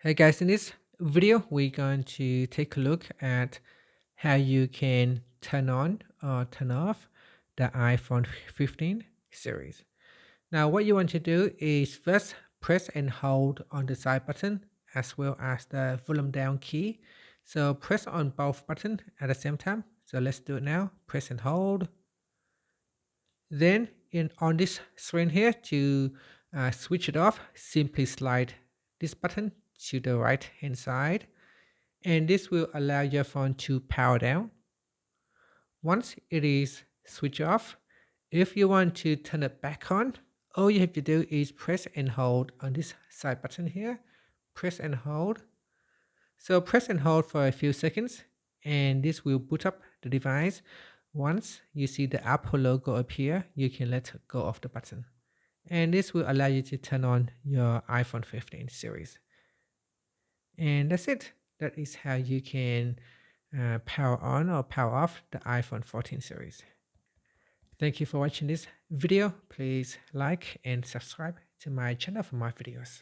Hey guys, in this video, we're going to take a look at how you can turn on or turn off the iPhone 15 series. Now, what you want to do is first press and hold on the side button as well as the volume down key. So press on both buttons at the same time. So let's do it now. Press and hold. Then on this screen here to switch it off, simply slide this button to the right hand side, and this will allow your phone to power down. Once it is switched off, if you want to turn it back on, all you have to do is press and hold on this side button here. Press and hold. So press and hold for a few seconds, and this will boot up the device. Once you see the Apple logo appear, you can let go of the button. And this will allow you to turn on your iPhone 15 series. And that's it. That is how you can power on or power off the iPhone 14 series. Thank you for watching this video. Please like and subscribe to my channel for more videos.